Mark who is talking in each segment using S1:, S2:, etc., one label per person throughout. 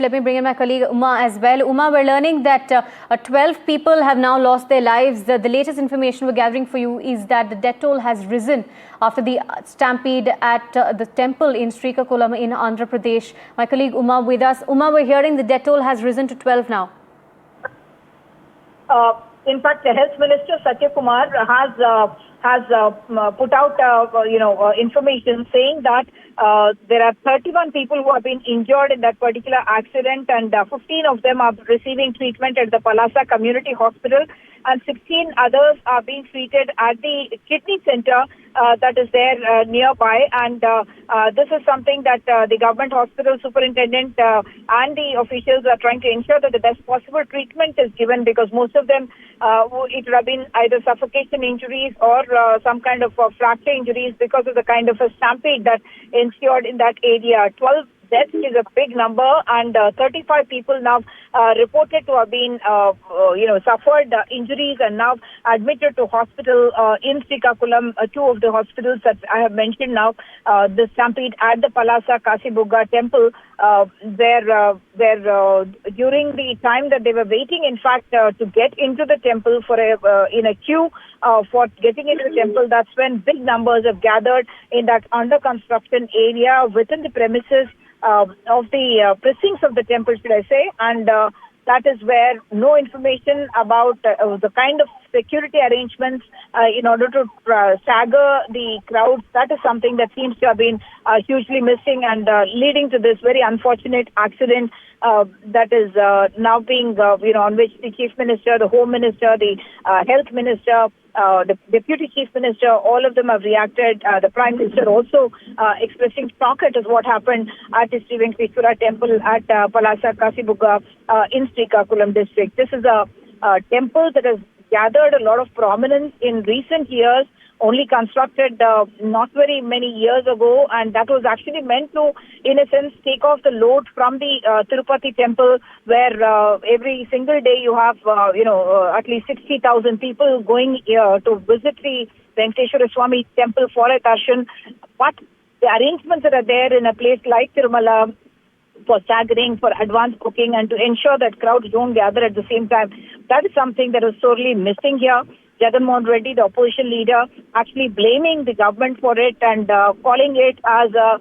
S1: Let me bring in my colleague Uma as well. Uma, we're learning that 12 people have now lost their lives. The latest information we're gathering for you is that the death toll has risen after the stampede at the temple in Srikakulam in Andhra Pradesh. My colleague Uma with us. Uma, we're hearing the death toll has risen to 12 now.
S2: In fact, the Health Minister Satya Kumar has put out information saying that there are 31 people who have been injured in that particular accident, and 15 of them are receiving treatment at the Palasa Community Hospital, and 16 others are being treated at the kidney center that is there nearby. And this is something that the government hospital superintendent and the officials are trying to ensure that the best possible treatment is given, because most of them it would have been either suffocation injuries or some kind of fracture injuries because of the kind of a stampede that ensued in that area. 12 deaths is a big number, and 35 people now reported to have been, suffered injuries and now admitted to hospital in Srikakulam. Two of the hospitals that I have mentioned now, the stampede at the Palasa Kasibugga temple, where during the time that they were waiting, in fact, to get into the temple for in a queue for getting into the temple, that's when big numbers have gathered in that under construction area within the premises of the precincts of the temple, should I say, and that is where no information about the kind of security arrangements in order to stagger the crowds, that is something that seems to have been hugely missing, and leading to this very unfortunate accident that is now being, on which the Chief Minister, the Home Minister, the Health Minister, the Deputy Chief Minister, all of them have reacted. The Prime Minister also expressing shock at what happened at the Venkateswara Temple at Palasa Kasibugga in Srikakulam district. This is a temple that has gathered a lot of prominence in recent years, only constructed not very many years ago, and that was actually meant to, in a sense, take off the load from the Tirupati temple, where every single day you have, at least 60,000 people going to visit the Venkateswara Swamy Temple for a darshan. But the arrangements that are there in a place like Tirumala for staggering, for advanced booking, and to ensure that crowds don't gather at the same time, that is something that is sorely missing here. Jagan Mohan Reddy, the opposition leader, actually blaming the government for it and calling it as a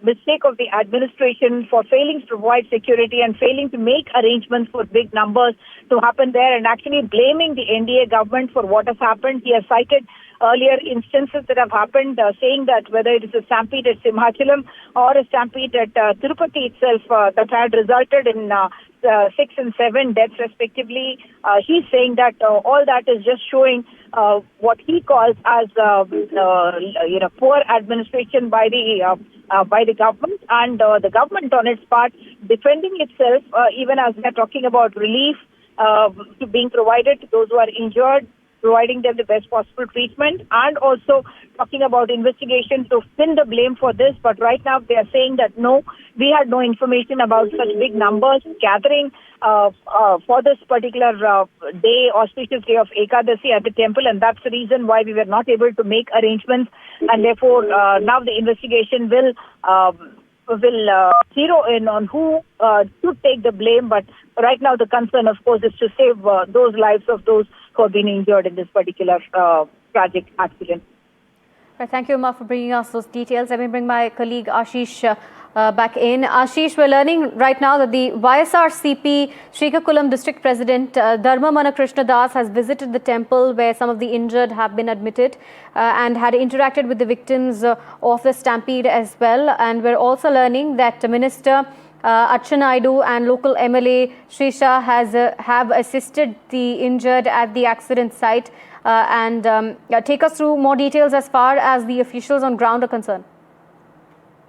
S2: mistake of the administration for failing to provide security and failing to make arrangements for big numbers to happen there, and actually blaming the NDA government for what has happened. He has cited earlier instances that have happened, saying that whether it is a stampede at Simhachalam or a stampede at Tirupati itself that had resulted in 6 and 7 deaths respectively. He's saying that all that is just showing what he calls as poor administration by the government, and the government on its part defending itself, even as we are talking about relief to being provided to those who are injured, providing them the best possible treatment, and also talking about investigation to pin the blame for this. But right now they are saying that no, we had no information about such big numbers gathering for this particular day, auspicious day of Ekadashi at the temple, and that's the reason why we were not able to make arrangements, and therefore now the investigation will zero in on who should take the blame. But right now the concern, of course, is to save those lives of those who have been injured in this particular tragic accident.
S1: Right, thank you, Uma, for bringing us those details. Let me bring my colleague Ashish back in. Ashish, we're learning right now that the YSRCP Srikakulam District President Dharma Manakrishna Das has visited the temple where some of the injured have been admitted and had interacted with the victims of the stampede as well. And we're also learning that Minister Naidu and local MLA Srisha have assisted the injured at the accident site. Take us through more details as far as the officials on ground are concerned.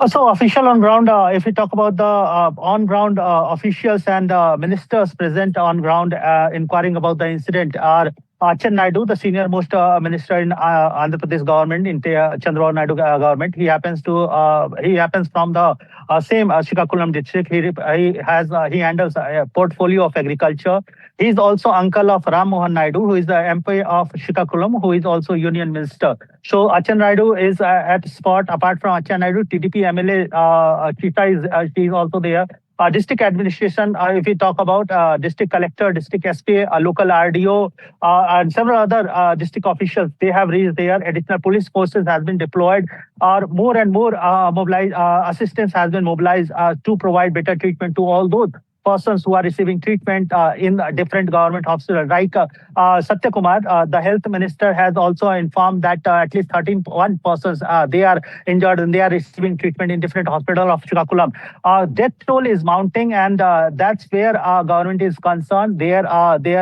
S3: So official on ground, if we talk about the on-ground officials and ministers present on ground inquiring about the incident are Naidu, the senior most minister in Andhra Pradesh government, in Chandrababu Naidu government. He happens from the same Srikakulam district. He handles a portfolio of agriculture. He is also uncle of Ram Mohan Naidu, who is the MP of Srikakulam, who is also union minister. So Achan Naidu is at spot. Apart from Achan Naidu, TDP MLA Chita she is also there. district administration, if we talk about district collector, district SP, local RDO, and several other district officials, they have reached there. Additional police forces has been deployed, or more and more assistance has been mobilized to provide better treatment to all those persons who are receiving treatment in different government hospitals. Like Satya Kumar, the health minister, has also informed that at least 1 persons they are injured and they are receiving treatment in different hospitals of Srikakulam. Death toll is mounting, and that's where government is concerned. Their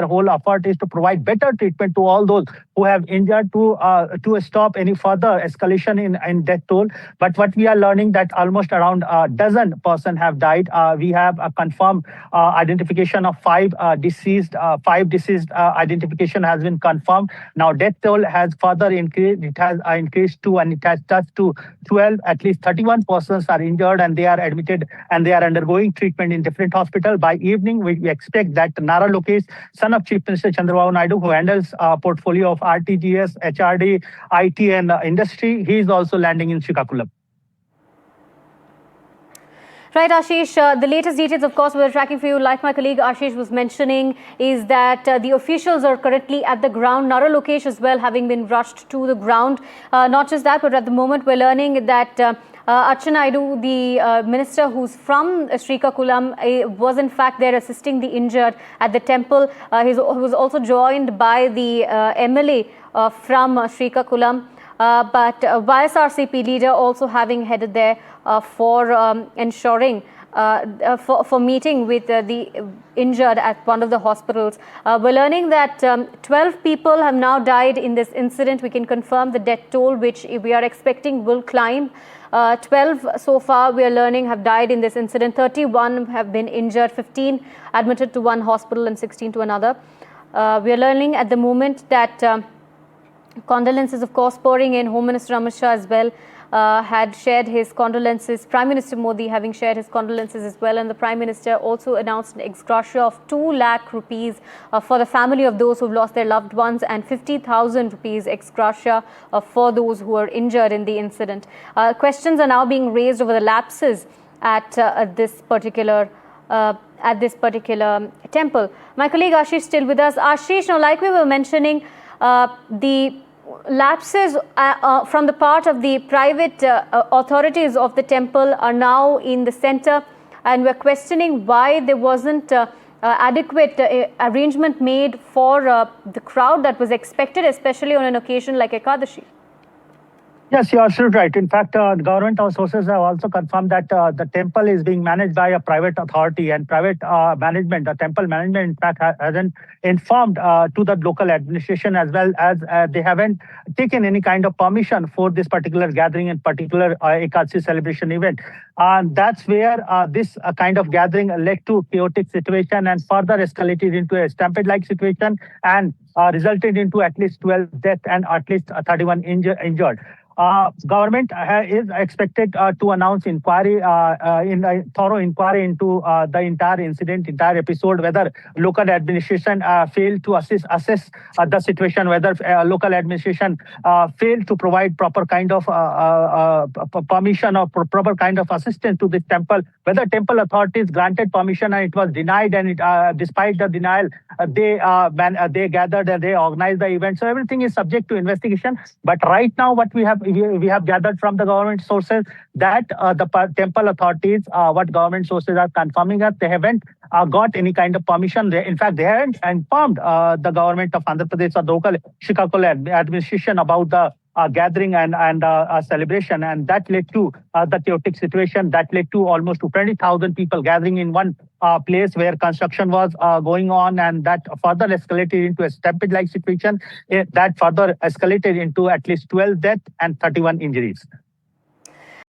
S3: whole effort is to provide better treatment to all those who have injured to stop any further escalation in death toll. But what we are learning that almost around a dozen persons have died. We have confirmed identification of 5 deceased. 5 deceased identification has been confirmed. Now death toll has further increased. It has increased to, and it has touched to 12. At least 31 persons are injured and they are admitted and they are undergoing treatment in different hospitals. By evening, we expect that Nara Lokesh, son of Chief Minister Chandrababu Naidu, who handles portfolio of RTGS, HRD, IT and industry, he is also landing in Srikakulam.
S1: Right, Ashish, the latest details, of course, we're tracking for you. Like my colleague Ashish was mentioning, is that the officials are currently at the ground. Nara Lokesh as well, having been rushed to the ground. Not just that, but at the moment we're learning that Naidu, the minister who's from Srikakulam, was in fact there assisting the injured at the temple. He was also joined by the MLA from Srikakulam. But YSRCP leader also having headed there for ensuring, for meeting with the injured at one of the hospitals. We're learning that 12 people have now died in this incident. We can confirm the death toll, which we are expecting will climb. 12 so far, we are learning, have died in this incident. 31 have been injured, 15 admitted to one hospital and 16 to another. We are learning at the moment that condolences, of course, pouring in. Home Minister Amit Shah as well had shared his condolences. Prime Minister Modi having shared his condolences as well. And the Prime Minister also announced an ex gratia of 2 lakh rupees for the family of those who've lost their loved ones, and 50,000 rupees ex gratia for those who are injured in the incident. Questions are now being raised over the lapses at this particular temple. My colleague Ashish still with us. Ashish, now like we were mentioning, the lapses from the part of the private authorities of the temple are now in the center, and we're questioning why there wasn't adequate arrangement made for the crowd that was expected, especially on an occasion like Ekadashi.
S3: Yes, you're absolutely right. In fact, government sources have also confirmed that the temple is being managed by a private authority, and private management, the temple management, in fact, hasn't informed to the local administration, as well as they haven't taken any kind of permission for this particular gathering and particular Ekadashi celebration event. And that's where this kind of gathering led to chaotic situation and further escalated into a stampede-like situation, and resulted into at least 12 deaths and at least 31 injured. Government is expected to announce inquiry, in a thorough inquiry into the entire incident, entire episode, whether local administration failed to assess the situation, whether local administration failed to provide proper kind of permission or proper kind of assistance to this temple, whether temple authorities granted permission and it was denied, and despite the denial, they gathered and they organized the event. So everything is subject to investigation. But right now, what we have gathered from the government sources that the temple authorities, what government sources are confirming that they haven't got any kind of permission. In fact, they haven't informed the government of Andhra Pradesh or the local Srikakulam administration about the gathering and celebration, and that led to the chaotic situation. That led to almost 20,000 people gathering in one place where construction was going on, and that further escalated into a stampede-like situation. That further escalated into at least 12 deaths and 31 injuries.